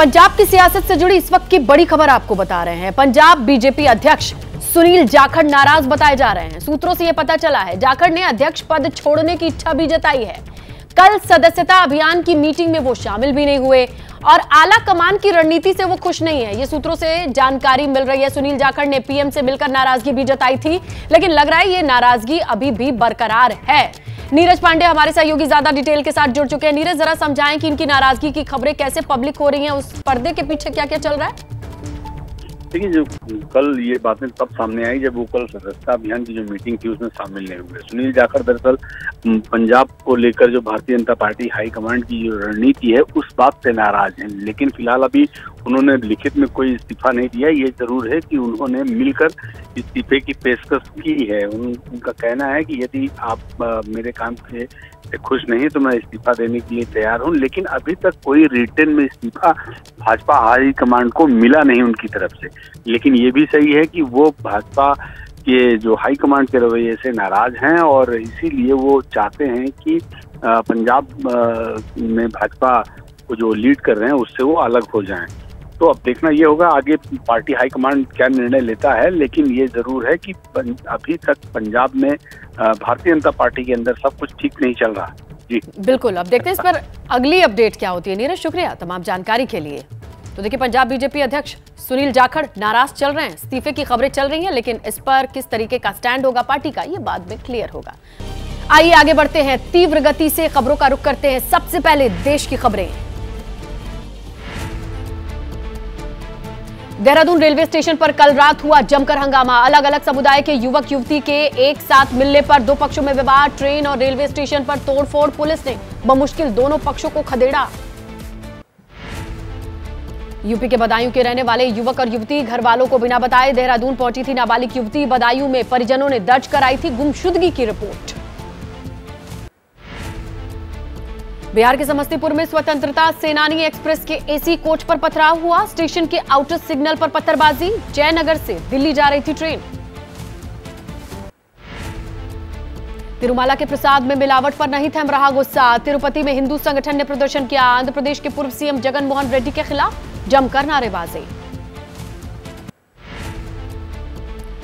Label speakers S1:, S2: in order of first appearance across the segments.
S1: पंजाब की सियासत से जुड़ी इस वक्त की बड़ी खबर आपको बता रहे हैं। पंजाब बीजेपी अध्यक्ष सुनील जाखड़ नाराज बताए जा रहे हैं। सूत्रों से यह पता चला है जाखड़ ने अध्यक्ष पद छोड़ने की इच्छा भी जताई है। कल सदस्यता अभियान की मीटिंग में वो शामिल भी नहीं हुए और आला कमान की रणनीति से वो खुश नहीं है। ये सूत्रों से जानकारी मिल रही है। सुनील जाखड़ ने पीएम से मिलकर नाराजगी भी जताई थी, लेकिन लग रहा है ये नाराजगी अभी भी बरकरार है। नीरज पांडे हमारे सहयोगी ज्यादा डिटेल के साथ जुड़ चुके हैं। नीरज, जरा समझाएं कि इनकी नाराजगी की खबरें कैसे पब्लिक हो रही हैं, उस पर्दे के पीछे क्या क्या चल रहा है?
S2: देखिए, जो कल ये बातें तब सामने आई जब वो कल सदस्यता अभियान की जो मीटिंग थी उसमें शामिल नहीं हुए। सुनील जाखड़ दरअसल पंजाब को लेकर जो भारतीय जनता पार्टी हाईकमांड की जो रणनीति है उस बात से नाराज हैं, लेकिन फिलहाल अभी उन्होंने लिखित में कोई इस्तीफा नहीं दिया। ये जरूर है कि उन्होंने मिलकर इस्तीफे की पेशकश की है। उनका कहना है कि यदि आप मेरे काम से खुश नहीं तो मैं इस्तीफा देने के लिए तैयार हूं, लेकिन अभी तक कोई रिटर्न में इस्तीफा भाजपा हाई कमांड को मिला नहीं उनकी तरफ से। लेकिन ये भी सही है कि वो भाजपा के जो हाई कमांड के रवैये से नाराज हैं और इसीलिए वो चाहते हैं कि पंजाब में भाजपा को जो लीड कर रहे हैं उससे वो अलग हो जाएं। तो अब देखना ये होगा आगे पार्टी हाईकमांड क्या निर्णय लेता है, लेकिन ये जरूर है कि अभी तक पंजाब में भारतीय जनता पार्टी के अंदर सब कुछ ठीक नहीं चल रहा। जी
S1: बिल्कुल, अब देखते हैं इस पर अगली अपडेट क्या होती है। नीरज, शुक्रिया तमाम जानकारी के लिए। तो देखिए, पंजाब बीजेपी अध्यक्ष सुनील जाखड़ नाराज चल रहे हैं, इस्तीफे की खबरें चल रही हैं, लेकिन इस पर किस तरीके का स्टैंड होगा पार्टी का, ये बाद में क्लियर होगा। आइए आगे बढ़ते हैं, तीव्र गति से खबरों का रुख करते हैं। सबसे पहले देश की खबरें। देहरादून रेलवे स्टेशन पर कल रात हुआ जमकर हंगामा। अलग अलग समुदाय के युवक युवती के एक साथ मिलने पर दो पक्षों में विवाद। ट्रेन और रेलवे स्टेशन पर तोड़फोड़, पुलिस ने बमुश्किल दोनों पक्षों को खदेड़ा। यूपी के बदायूं के रहने वाले युवक और युवती घर वालों को बिना बताए देहरादून पहुंची थी नाबालिग युवती। बदायूं में परिजनों ने दर्ज कराई थी गुमशुदगी की रिपोर्ट। बिहार के समस्तीपुर में स्वतंत्रता सेनानी एक्सप्रेस के एसी कोच पर पथराव हुआ। स्टेशन के आउटर सिग्नल पर पत्थरबाजी। जयनगर से दिल्ली जा रही थी ट्रेन। तिरुमाला के प्रसाद में मिलावट पर नहीं थम रहा गुस्सा। तिरुपति में हिंदू संगठन ने प्रदर्शन किया। आंध्र प्रदेश के पूर्व सीएम जगन मोहन रेड्डी के खिलाफ जमकर नारेबाजी।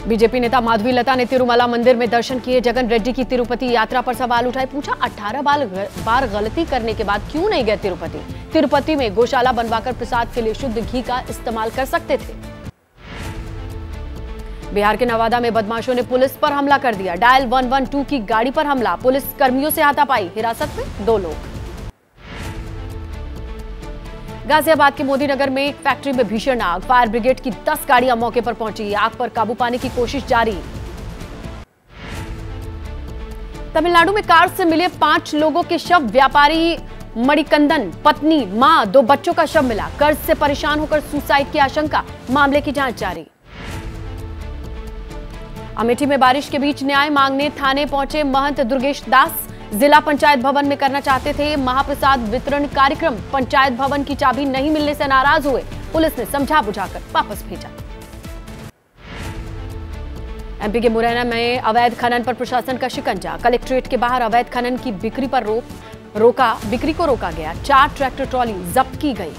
S1: बीजेपी नेता माधवी लता ने तिरुमला मंदिर में दर्शन किए। जगन रेड्डी की तिरुपति यात्रा पर सवाल उठाए। पूछा, 18 बार गलती करने के बाद क्यों नहीं गए तिरुपति? तिरुपति में गौशाला बनवाकर प्रसाद के लिए शुद्ध घी का इस्तेमाल कर सकते थे। बिहार के नवादा में बदमाशों ने पुलिस पर हमला कर दिया। डायल 112 की गाड़ी पर हमला। पुलिस कर्मियों से हाथापाई। हिरासत में 2 लोग। गाजियाबाद के मोदीनगर में एक फैक्ट्री में भीषण आग। फायर ब्रिगेड की 10 गाड़ियां मौके पर पहुंची। आग पर काबू पाने की कोशिश जारी। तमिलनाडु में कार से मिले 5 लोगों के शव। व्यापारी मणिकंदन, पत्नी, मां, 2 बच्चों का शव मिला। कर्ज से परेशान होकर सुसाइड की आशंका। मामले की जांच जारी। अमेठी में बारिश के बीच न्याय मांगने थाने पहुंचे महंत दुर्गेश दास। जिला पंचायत भवन में करना चाहते थे महाप्रसाद वितरण कार्यक्रम। पंचायत भवन की चाबी नहीं मिलने से नाराज हुए। पुलिस ने समझा बुझाकर वापस भेजा। एमपी के मुरैना में अवैध खनन पर प्रशासन का शिकंजा। कलेक्ट्रेट के बाहर अवैध खनन की बिक्री को रोका गया। 4 ट्रैक्टर ट्रॉली जब्त की गई।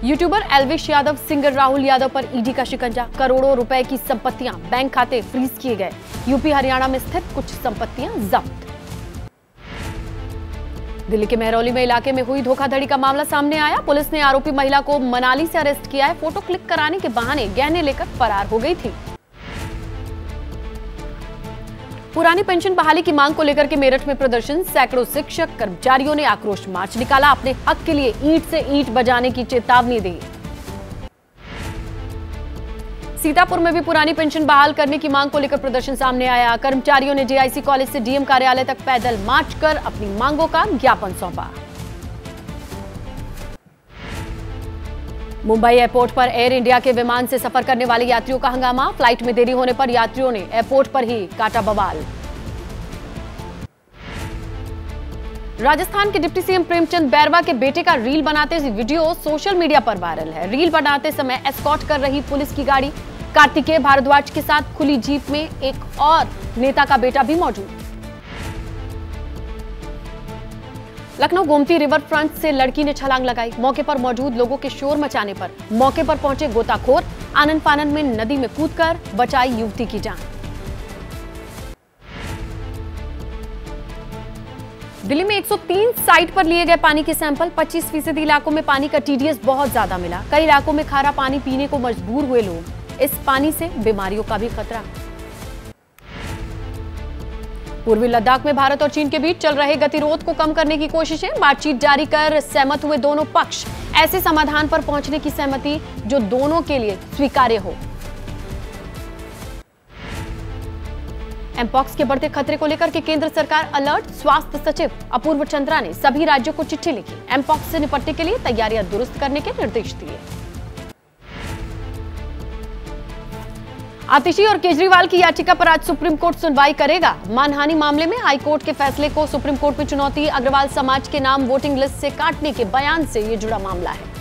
S1: यूट्यूबर एल्विश यादव, सिंगर राहुल यादव पर ईडी का शिकंजा। करोड़ों रुपए की संपत्तियां, बैंक खाते फ्रीज किए गए। यूपी हरियाणा में स्थित कुछ संपत्तियां जब्त। दिल्ली के महरौली में इलाके में हुई धोखाधड़ी का मामला सामने आया। पुलिस ने आरोपी महिला को मनाली से अरेस्ट किया है। फोटो क्लिक कराने के बहाने गहने लेकर फरार हो गई थी। पुरानी पेंशन बहाली की मांग को लेकर के मेरठ में प्रदर्शन। सैकड़ों शिक्षक कर्मचारियों ने आक्रोश मार्च निकाला। अपने हक के लिए ईंट से ईंट बजाने की चेतावनी दी। सीतापुर में भी पुरानी पेंशन बहाल करने की मांग को लेकर प्रदर्शन सामने आया। कर्मचारियों ने जेआईसी कॉलेज से डीएम कार्यालय तक पैदल मार्च कर अपनी मांगों का ज्ञापन सौंपा। मुंबई एयरपोर्ट पर एयर इंडिया के विमान से सफर करने वाले यात्रियों का हंगामा। फ्लाइट में देरी होने पर यात्रियों ने एयरपोर्ट पर ही काटा बवाल। राजस्थान के डिप्टी सीएम प्रेमचंद बैरवा के बेटे का रील बनाते वीडियो सोशल मीडिया पर वायरल है। रील बनाते समय एस्कॉर्ट कर रही पुलिस की गाड़ी। कार्तिकेय भारद्वाज के साथ खुली जीप में एक और नेता का बेटा भी मौजूद। लखनऊ गोमती रिवर फ्रंट से लड़की ने छलांग लगाई। मौके पर मौजूद लोगों के शोर मचाने पर मौके पर पहुंचे गोताखोर, आनन फानन में नदी में कूदकर बचाई युवती की जान। दिल्ली में 103 साइट पर लिए गए पानी के सैंपल। 25% इलाकों में पानी का टीडीएस बहुत ज्यादा मिला। कई इलाकों में खारा पानी पीने को मजबूर हुए लोग। इस पानी से बीमारियों का भी खतरा। पूर्वी लद्दाख में भारत और चीन के बीच चल रहे गतिरोध को कम करने की कोशिशें। बातचीत जारी कर सहमत हुए दोनों पक्ष। ऐसे समाधान पर पहुंचने की सहमति जो दोनों के लिए स्वीकार्य हो। एमपॉक्स के बढ़ते खतरे को लेकर के केंद्र सरकार अलर्ट। स्वास्थ्य सचिव अपूर्व चंद्रा ने सभी राज्यों को चिट्ठी लिखी। एमपॉक्स से निपटने के लिए तैयारियां दुरुस्त करने के निर्देश दिए। आतिशी और केजरीवाल की याचिका पर आज सुप्रीम कोर्ट सुनवाई करेगा। मानहानि मामले में हाई कोर्ट के फैसले को सुप्रीम कोर्ट में चुनौती। अग्रवाल समाज के नाम वोटिंग लिस्ट से काटने के बयान से यह जुड़ा मामला है।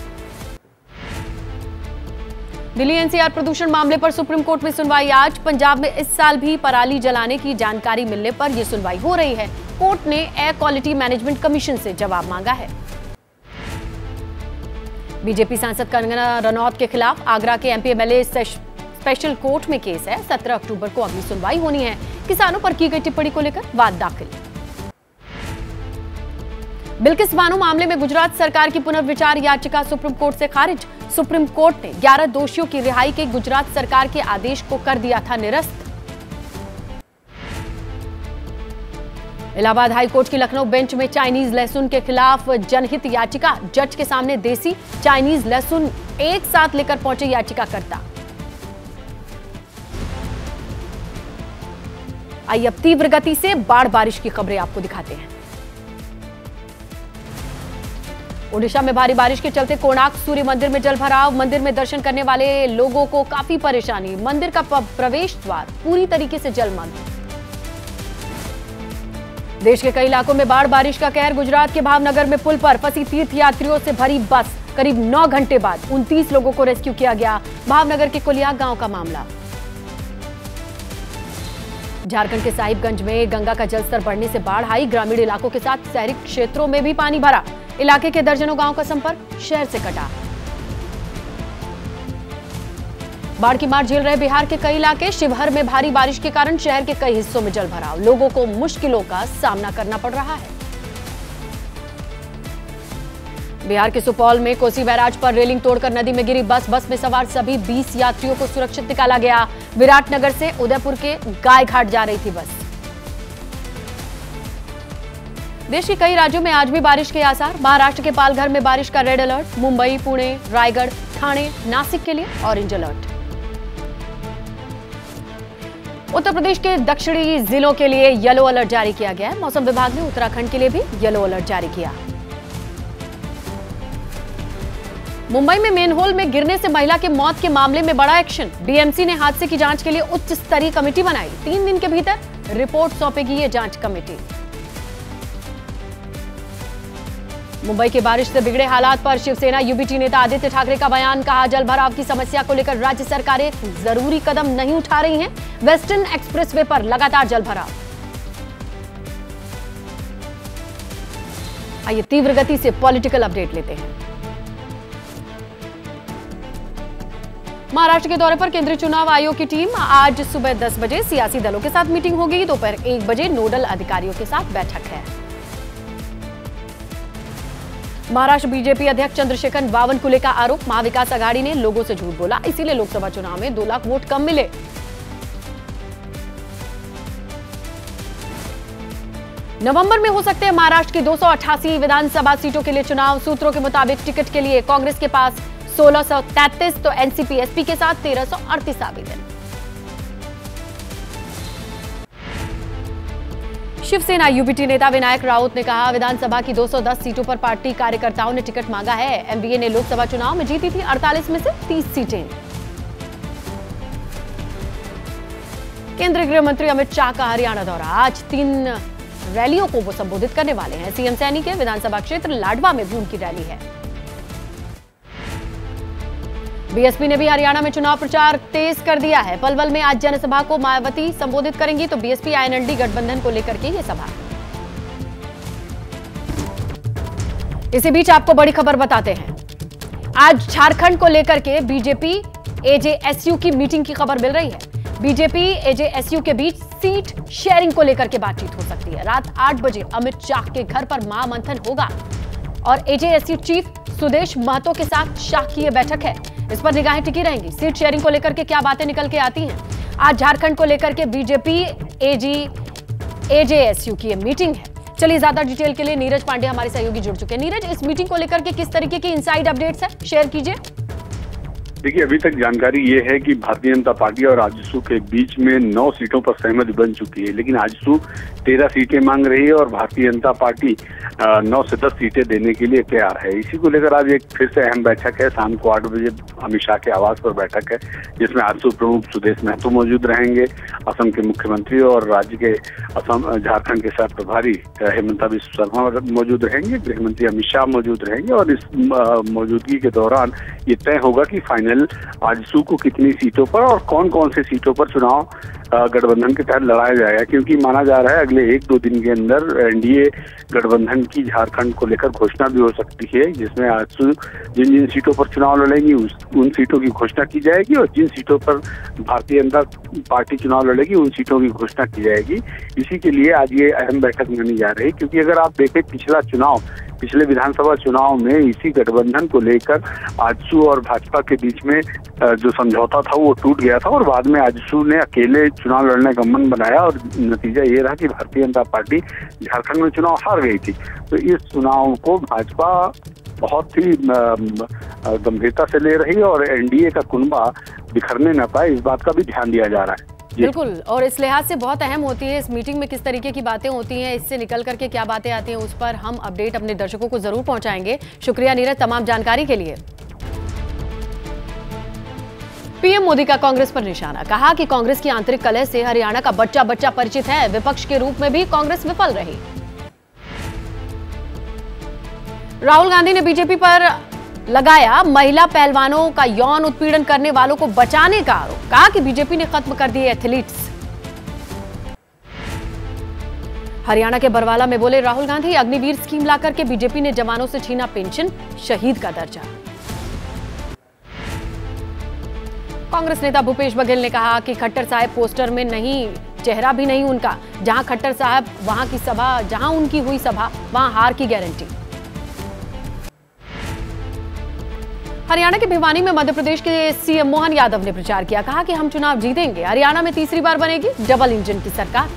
S1: दिल्ली एनसीआर प्रदूषण मामले पर सुप्रीम कोर्ट में सुनवाई आज। पंजाब में इस साल भी पराली जलाने की जानकारी मिलने पर यह सुनवाई हो रही है। कोर्ट ने एयर क्वालिटी मैनेजमेंट कमीशन से जवाब मांगा है। बीजेपी सांसद कंगना रनौत के खिलाफ आगरा के एमपी एमएलए स्पेशल कोर्ट में केस है। 17 अक्टूबर को अगली सुनवाई होनी है। किसानों पर की गई टिप्पणी को लेकर वाद दाखिल। बिल्किस बानो मामले में गुजरात सरकार की पुनर्विचार याचिका सुप्रीम कोर्ट से खारिज। सुप्रीम कोर्ट ने 11 दोषियों की रिहाई के गुजरात सरकार के आदेश को कर दिया था निरस्त। इलाहाबाद हाई कोर्ट की लखनऊ बेंच में चाइनीज लहसुन के खिलाफ जनहित याचिका। जज के सामने देसी चाइनीज लहसुन एक साथ लेकर पहुंचे याचिकाकर्ता। आइए अब तीव्र गति से बाढ़ बारिश की खबरें आपको दिखाते हैं। ओडिशा में भारी बारिश के चलते कोणार्क सूर्य मंदिर में जलभराव। मंदिर में दर्शन करने वाले लोगों को काफी परेशानी। मंदिर का प्रवेश द्वार पूरी तरीके से जलमग्न। देश के कई इलाकों में बाढ़ बारिश का कहर। गुजरात के भावनगर में पुल पर फंसी तीर्थ यात्रियों से भरी बस। करीब 9 घंटे बाद 29 लोगों को रेस्क्यू किया गया। भावनगर के कुलिया गांव का मामला। झारखंड के साहिबगंज में गंगा का जलस्तर बढ़ने से बाढ़ आई। ग्रामीण इलाकों के साथ शहरी क्षेत्रों में भी पानी भरा। इलाके के दर्जनों गांव का संपर्क शहर से कटा। बाढ़ की मार झेल रहे बिहार के कई इलाके। शिवहर में भारी बारिश के कारण शहर के कई हिस्सों में जलभराव। लोगों को मुश्किलों का सामना करना पड़ रहा है। बिहार के सुपौल में कोसी बैराज पर रेलिंग तोड़कर नदी में गिरी बस। बस में सवार सभी 20 यात्रियों को सुरक्षित निकाला गया। विराटनगर से उदयपुर के गायघाट जा रही थी बस। देश के कई राज्यों में आज भी बारिश के आसार। महाराष्ट्र के पालघर में बारिश का रेड अलर्ट। मुंबई, पुणे, रायगढ़, ठाणे, नासिक के लिए ऑरेंज अलर्ट। उत्तर प्रदेश के दक्षिणी जिलों के लिए येलो अलर्ट जारी किया गया है। मौसम विभाग ने उत्तराखंड के लिए भी येलो अलर्ट जारी किया। मुंबई में मेनहोल में गिरने से महिला की मौत के मामले में बड़ा एक्शन। बीएमसी ने हादसे की जांच के लिए उच्च स्तरीय कमेटी बनाई। 3 दिन के भीतर रिपोर्ट सौंपेगी ये जांच कमेटी। मुंबई की बारिश से बिगड़े हालात पर शिवसेना यूबीटी नेता आदित्य ठाकरे का बयान। कहा, जलभराव की समस्या को लेकर राज्य सरकारें जरूरी कदम नहीं उठा रही हैं। वेस्टर्न एक्सप्रेसवे पर लगातार जलभराव। आइए तीव्र गति से पॉलिटिकल अपडेट लेते हैं। महाराष्ट्र के दौरे पर केंद्रीय चुनाव आयोग की टीम आज सुबह 10 बजे सियासी दलों के साथ मीटिंग होगी। दोपहर 1 बजे नोडल अधिकारियों के साथ बैठक है। महाराष्ट्र बीजेपी अध्यक्ष चंद्रशेखर बावनकुले का आरोप, महाविकास आघाड़ी ने लोगों से झूठ बोला, इसीलिए लोकसभा चुनाव में 2 लाख वोट कम मिले। नवंबर में हो सकते हैं महाराष्ट्र की 288 विधानसभा सीटों के लिए चुनाव। सूत्रों के मुताबिक टिकट के लिए कांग्रेस के पास 1633 तो एनसीपी एसपी के साथ 1338 आवेदन। शिवसेना यूबीटी नेता विनायक राउत ने कहा, विधानसभा की 210 सीटों पर पार्टी कार्यकर्ताओं ने टिकट मांगा है। एमवीए ने लोकसभा चुनाव में जीती थी 48 में से 30 सीटें। केंद्रीय गृह मंत्री अमित शाह का हरियाणा दौरा। आज 3 रैलियों को वो संबोधित करने वाले हैं। सीएम सैनी के विधानसभा क्षेत्र लाडवा में भी उनकी रैली है। बीएसपी ने भी हरियाणा में चुनाव प्रचार तेज कर दिया है। पलवल में आज जनसभा को मायावती संबोधित करेंगी तो बीएसपी आईएनएलडी गठबंधन को लेकर के ये सभा। इसी बीच आपको बड़ी खबर बताते हैं। आज झारखंड को लेकर के बीजेपी एजेएसयू की मीटिंग की खबर मिल रही है। बीजेपी एजेएसयू के बीच सीट शेयरिंग को लेकर के बातचीत हो सकती है। रात 8 बजे अमित शाह के घर पर महामंथन होगा और एजेएसयू चीफ सुदेश महतो के साथ शाह की यह बैठक है। इस पर निगाहें टिकी रहेंगी। सीट शेयरिंग को लेकर के क्या बातें निकल के आती हैं। आज झारखंड को लेकर के बीजेपी एजेएसयू की यह मीटिंग है। चलिए ज्यादा डिटेल के लिए नीरज पांडे हमारे सहयोगी जुड़ चुके हैं। नीरज, इस मीटिंग को लेकर के किस तरीके की इनसाइड अपडेट्स है, शेयर कीजिए।
S2: देखिए, अभी तक जानकारी ये है कि भारतीय जनता पार्टी और आजसू के बीच में 9 सीटों पर सहमति बन चुकी है, लेकिन आजसू 13 सीटें मांग रही है और भारतीय जनता पार्टी 9 से 10 सीटें देने के लिए तैयार है। इसी को लेकर आज एक फिर से अहम बैठक है। शाम को 8 बजे अमित शाह के आवास पर बैठक है, जिसमें आजसू प्रमुख सुदेश महतो मौजूद रहेंगे, असम के मुख्यमंत्री और राज्य के झारखंड के साथ प्रभारी हेमंता बिस्वा शर्मा मौजूद रहेंगे, गृह मंत्री अमित शाह मौजूद रहेंगे और इस मौजूदगी के दौरान ये तय होगा कि फाइनल आजसू को कितनी सीटों पर और कौन कौन से सीटों पर चुनाव गठबंधन के तहत लड़ाया जाएगा, क्योंकि माना जा रहा है अगले 1-2 दिन के अंदर एनडीए गठबंधन की झारखंड को लेकर घोषणा भी हो सकती है, जिसमें आजसू जिन जिन सीटों पर चुनाव लड़ेगी उन सीटों की घोषणा की जाएगी और जिन सीटों पर भारतीय जनता पार्टी चुनाव लड़ेगी उन सीटों की घोषणा की जाएगी। इसी के लिए आज ये अहम बैठक मानी जा रही, क्योंकि अगर आप देखें पिछले विधानसभा चुनाव में इसी गठबंधन को लेकर आजसू और भाजपा के बीच में जो समझौता था वो टूट गया था और बाद में आजसू ने अकेले चुनाव लड़ने का मन बनाया और नतीजा ये रहा कि भारतीय जनता पार्टी झारखंड में चुनाव हार गई थी। तो इस चुनाव को भाजपा बहुत ही गंभीरता से ले रही है और एनडीए का कुनबा बिखरने न पाए, इस बात का भी ध्यान दिया जा रहा है।
S1: बिल्कुल, और इस लिहाज से बहुत अहम होती है इस मीटिंग में किस तरीके की बातें होती हैं, इससे निकल करके क्या बातें आती हैं, उस पर हम अपडेट अपने दर्शकों को जरूर पहुंचाएंगे। शुक्रिया नीरज तमाम जानकारी के लिए। पीएम मोदी का कांग्रेस पर निशाना, कहा कि कांग्रेस की आंतरिक कलह से हरियाणा का बच्चा बच्चा परिचित है। विपक्ष के रूप में भी कांग्रेस विफल रही। राहुल गांधी ने बीजेपी पर लगाया महिला पहलवानों का यौन उत्पीड़न करने वालों को बचाने का आरोप, कहा कि बीजेपी ने खत्म कर दिए एथलीट्स। हरियाणा के बरवाला में बोले राहुल गांधी, अग्निवीर स्कीम लाकर के बीजेपी ने जवानों से छीना पेंशन, शहीद का दर्जा। कांग्रेस नेता भूपेश बघेल ने कहा कि खट्टर साहब पोस्टर में नहीं, चेहरा भी नहीं उनका। जहां खट्टर साहब वहां की सभा, जहां उनकी हुई सभा वहां हार की गारंटी। हरियाणा के भिवानी में मध्य प्रदेश के सीएम मोहन यादव ने प्रचार किया, कहा कि हम चुनाव जीतेंगे, हरियाणा में तीसरी बार बनेगी डबल इंजन की सरकार।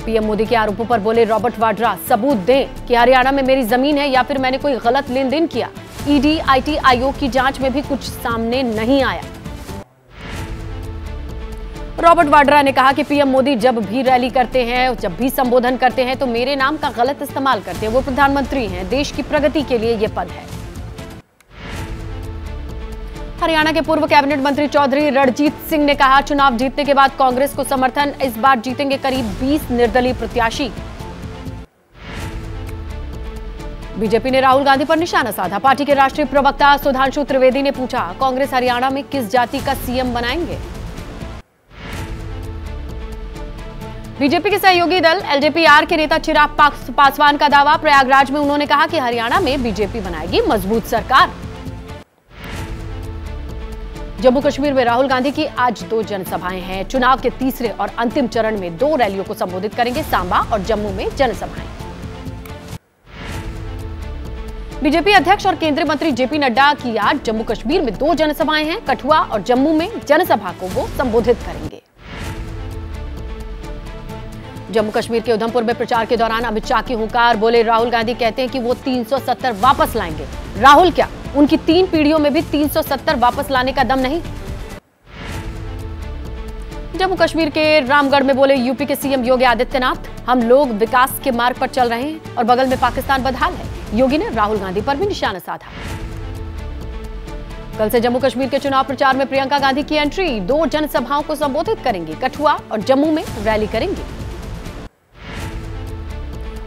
S1: पीएम मोदी के आरोपों पर बोले रॉबर्ट वाड्रा, सबूत दें कि हरियाणा में मेरी जमीन है या फिर मैंने कोई गलत लेन देन किया। ईडी आईटी आयोग की जांच में भी कुछ सामने नहीं आया। रॉबर्ट वाड्रा ने कहा कि पीएम मोदी जब भी रैली करते हैं, जब भी संबोधन करते हैं तो मेरे नाम का गलत इस्तेमाल करते हैं। वो प्रधानमंत्री हैं, देश की प्रगति के लिए ये पद है। हरियाणा के पूर्व कैबिनेट मंत्री चौधरी रणजीत सिंह ने कहा, चुनाव जीतने के बाद कांग्रेस को समर्थन, इस बार जीतेंगे करीब 20 निर्दलीय प्रत्याशी। बीजेपी ने राहुल गांधी पर निशाना साधा। पार्टी के राष्ट्रीय प्रवक्ता सुधांशु त्रिवेदी ने पूछा, कांग्रेस हरियाणा में किस जाति का सीएम बनाएंगे। बीजेपी के सहयोगी दल एलजेपी-आर के नेता चिराग पासवान का दावा, प्रयागराज में उन्होंने कहा कि हरियाणा में बीजेपी बनाएगी मजबूत सरकार। जम्मू कश्मीर में राहुल गांधी की आज 2 जनसभाएं हैं। चुनाव के तीसरे और अंतिम चरण में 2 रैलियों को संबोधित करेंगे। सांबा और जम्मू में जनसभाएं। बीजेपी अध्यक्ष और केंद्रीय मंत्री जेपी नड्डा की आज जम्मू कश्मीर में 2 जनसभाएं हैं। कठुआ और जम्मू में जनसभा को वो संबोधित करेंगे। जम्मू कश्मीर के उधमपुर में प्रचार के दौरान अमित शाह की हुंकार, बोले राहुल गांधी कहते हैं कि वो 370 वापस लाएंगे। राहुल क्या, उनकी 3 पीढ़ियों में भी 370 वापस लाने का दम नहीं। जम्मू कश्मीर के रामगढ़ में बोले यूपी के सीएम योगी आदित्यनाथ, हम लोग विकास के मार्ग पर चल रहे हैं और बगल में पाकिस्तान बदहाल है। योगी ने राहुल गांधी पर भी निशाना साधा। कल से जम्मू कश्मीर के चुनाव प्रचार में प्रियंका गांधी की एंट्री, 2 जनसभाओं को संबोधित करेंगी। कठुआ और जम्मू में रैली करेंगी।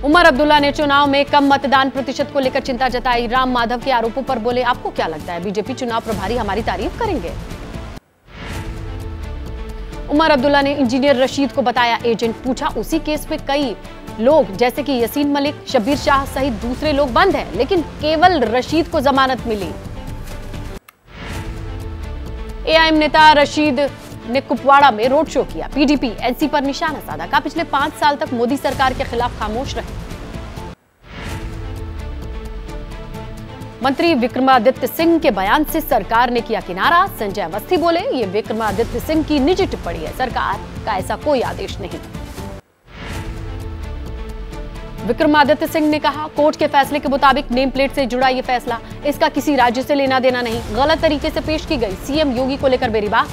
S1: उमर अब्दुल्ला ने चुनाव में कम मतदान प्रतिशत को लेकर चिंता जताई। राम माधव के आरोपों पर बोले, आपको क्या लगता है बीजेपी चुनाव प्रभारी हमारी तारीफ करेंगे। उमर अब्दुल्ला ने इंजीनियर रशीद को बताया एजेंट, पूछा उसी केस में कई लोग जैसे कि यासीन मलिक, शब्बीर शाह सहित दूसरे लोग बंद हैं, लेकिन केवल रशीद को जमानत मिली। एआईएम नेता रशीद ने कुपवाड़ा में रोड शो किया। पीडीपी एनसी पर निशाना साधा। कहा पिछले 5 साल तक मोदी सरकार के खिलाफ खामोश रहे। मंत्री विक्रमादित्य सिंह के बयान से सरकार ने किया किनारा। संजय अवस्थी बोले, ये विक्रमादित्य सिंह की निजी टिप्पणी है, सरकार का ऐसा कोई आदेश नहीं। विक्रमादित्य सिंह ने कहा, कोर्ट के फैसले के मुताबिक नेम प्लेट से जुड़ा ये फैसला, इसका किसी राज्य से लेना देना नहीं, गलत तरीके से पेश की गई। सीएम योगी को लेकर मेरी बात।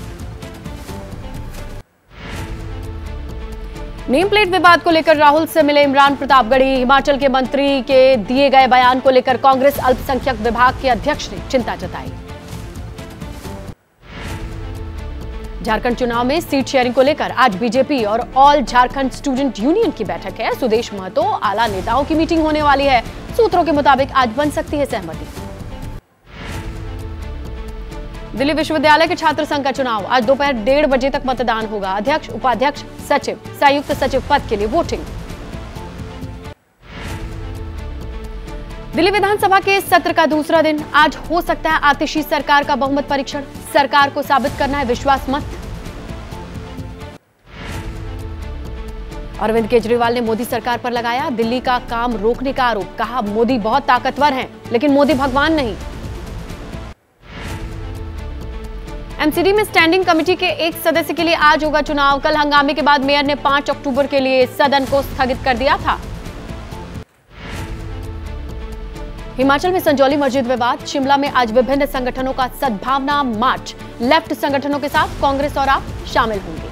S1: नेम प्लेट विवाद को लेकर राहुल से मिले इमरान प्रतापगढ़ी। हिमाचल के मंत्री के दिए गए बयान को लेकर कांग्रेस अल्पसंख्यक विभाग के अध्यक्ष ने चिंता जताई। झारखंड चुनाव में सीट शेयरिंग को लेकर आज बीजेपी और ऑल झारखंड स्टूडेंट यूनियन की बैठक है। सुदेश महतो आला नेताओं की मीटिंग होने वाली है। सूत्रों के मुताबिक आज बन सकती है सहमति। दिल्ली विश्वविद्यालय के छात्र संघ का चुनाव आज दोपहर 1:30 बजे तक मतदान होगा। अध्यक्ष, उपाध्यक्ष, सचिव, संयुक्त सचिव पद के लिए वोटिंग। दिल्ली विधानसभा के सत्र का दूसरा दिन आज हो सकता है आतिशी सरकार का बहुमत परीक्षण। सरकार को साबित करना है विश्वास मत। अरविंद केजरीवाल ने मोदी सरकार पर लगाया दिल्ली का काम रोकने का आरोप। कहा, मोदी बहुत ताकतवर हैं, लेकिन मोदी भगवान नहीं। एमसीडी में स्टैंडिंग कमेटी के एक सदस्य के लिए आज होगा चुनाव। कल हंगामे के बाद मेयर ने 5 अक्टूबर के लिए सदन को स्थगित कर दिया था। हिमाचल में संजौली मस्जिद विवाद। शिमला में आज विभिन्न संगठनों का सद्भावना मार्च। लेफ्ट संगठनों के साथ कांग्रेस और आप शामिल होंगे।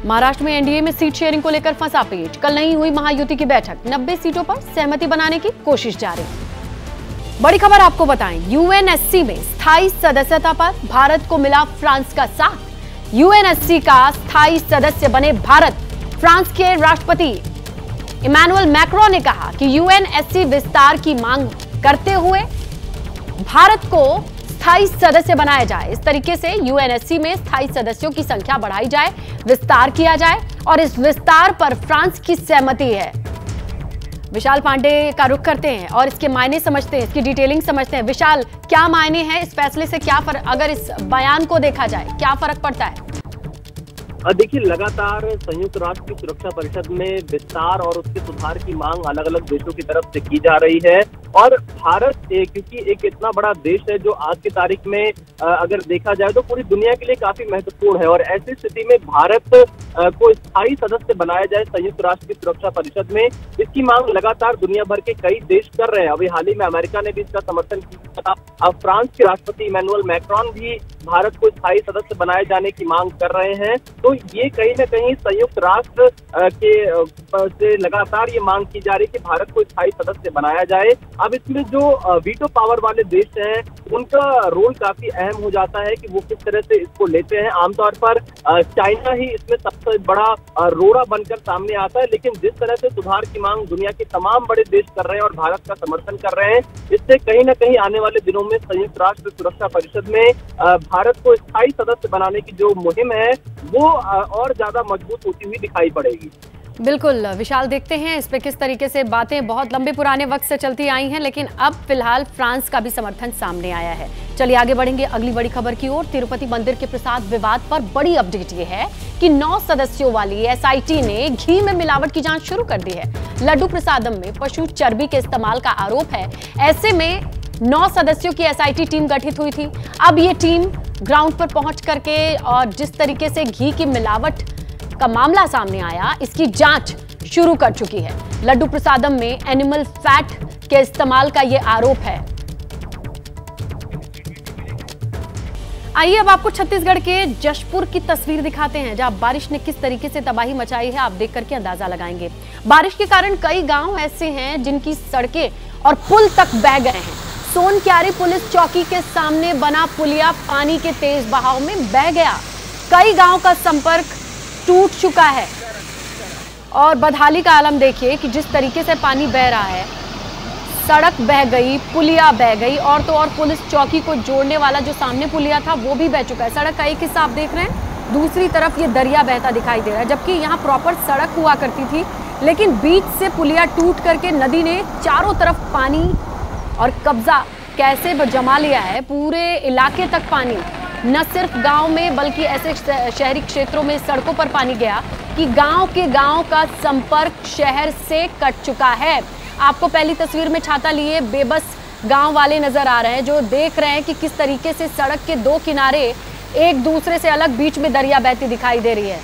S1: महाराष्ट्र में एनडीए में सीट शेयरिंग को लेकर फंसा पेच। कल नहीं हुई महायुति की बैठक। 90 सीटों पर सहमति बनाने की कोशिश जारी। बड़ी खबर आपको बताएं, यूएनएससी में स्थायी सदस्यता पर भारत को मिला फ्रांस का साथ। यूएनएससी का स्थायी सदस्य बने भारत। फ्रांस के राष्ट्रपति इमैनुअल मैक्रों ने कहा कि यूएनएससी विस्तार की मांग करते हुए भारत को स्थायी सदस्य बनाया जाए। इस तरीके से यूएनएससी में स्थायी सदस्यों की संख्या बढ़ाई जाए, विस्तार किया जाए और इस विस्तार पर फ्रांस की सहमति है। विशाल पांडे का रुख करते हैं और इसके मायने समझते हैं, इसकी डिटेलिंग समझते हैं। विशाल, क्या मायने हैं इस फैसले से? क्या फर्क, अगर इस बयान को देखा जाए, क्या फर्क पड़ता है?
S3: देखिए, लगातार संयुक्त राष्ट्र की सुरक्षा परिषद में विस्तार और उसके सुधार की मांग अलग अलग देशों की तरफ से की जा रही है और भारत क्योंकि एक इतना बड़ा देश है जो आज की तारीख में अगर देखा जाए तो पूरी दुनिया के लिए काफी महत्वपूर्ण है और ऐसी स्थिति में भारत को स्थायी सदस्य बनाया जाए संयुक्त राष्ट्र की सुरक्षा परिषद में, इसकी मांग लगातार दुनिया भर के कई देश कर रहे हैं। अभी हाल ही में अमेरिका ने भी इसका समर्थन किया। अब फ्रांस के राष्ट्रपति इमैनुअल मैक्रोन भी भारत को स्थायी सदस्य बनाए जाने की मांग कर रहे हैं। तो ये कहीं न कहीं संयुक्त राष्ट्र के से लगातार ये मांग की जा रही है कि भारत को स्थायी सदस्य बनाया जाए। अब इसमें जो वीटो पावर वाले देश हैं उनका रोल काफी अहम हो जाता है कि वो किस तरह से इसको लेते हैं। आमतौर पर चाइना ही इसमें सबसे बड़ा रोड़ा बनकर सामने आता है, लेकिन जिस तरह से सुधार की मांग दुनिया के तमाम बड़े देश कर रहे हैं और भारत का समर्थन कर रहे हैं, इससे कहीं न कहीं आने वाले दिनों में संयुक्त राष्ट्र सुरक्षा परिषद में भारत को स्थायी सदस्य बनाने की जो मुहिम है वो और ज्यादा मजबूत होती हुई दिखाई पड़ेगी।
S1: बिल्कुल विशाल, देखते हैं इस पे किस तरीके से बातें बहुत लंबे पुराने वक्त से चलती आई हैं, लेकिन अब फिलहाल फ्रांस का भी समर्थन सामने आया है। चलिए आगे बढ़ेंगे अगली बड़ी खबर की ओर। तिरुपति मंदिर के प्रसाद विवाद पर बड़ी अपडेट ये है कि 9 सदस्यों वाली एसआईटी ने घी में मिलावट की जांच शुरू कर दी है। लड्डू प्रसादम में पशु चर्बी के इस्तेमाल का आरोप है। ऐसे में 9 सदस्यों की एसआईटी टीम गठित हुई थी। अब ये टीम ग्राउंड पर पहुंच करके और जिस तरीके से घी की मिलावट का मामला सामने आया, इसकी जांच शुरू कर चुकी है। लड्डू प्रसादम में एनिमल फैट के इस्तेमाल का यह आरोप है। आइए अब आपको छत्तीसगढ़ के जशपुर की तस्वीर दिखाते हैं, जहां बारिश ने किस तरीके से तबाही मचाई है, आप देख करके अंदाजा लगाएंगे। बारिश के कारण कई गांव ऐसे हैं जिनकी सड़कें और पुल तक बह गए हैं। सोनक्यारी पुलिस चौकी के सामने बना पुलिया पानी के तेज बहाव में बह गया। कई गांव का संपर्क टूट चुका है और बदहाली का आलम देखिए कि जिस तरीके से पानी बह रहा है, सड़क बह गई, पुलिया बह गई और तो और पुलिस चौकी को जोड़ने वाला जो सामने पुलिया था वो भी बह चुका है। सड़क का एक हिस्सा आप देख रहे हैं, दूसरी तरफ ये दरिया बहता दिखाई दे रहा है, जबकि यहाँ प्रॉपर सड़क हुआ करती थी, लेकिन बीच से पुलिया टूट करके नदी ने चारों तरफ पानी और कब्जा कैसे जमा लिया है। पूरे इलाके तक पानी, न सिर्फ गांव में बल्कि ऐसे शहरी क्षेत्रों में सड़कों पर पानी गया कि गांव के गांव का संपर्क शहर से कट चुका है। आपको पहली तस्वीर में छाता लिए बेबस गांव वाले नजर आ रहे हैं, जो देख रहे हैं कि किस तरीके से सड़क के दो किनारे एक दूसरे से अलग, बीच में दरिया बहती दिखाई दे रही है।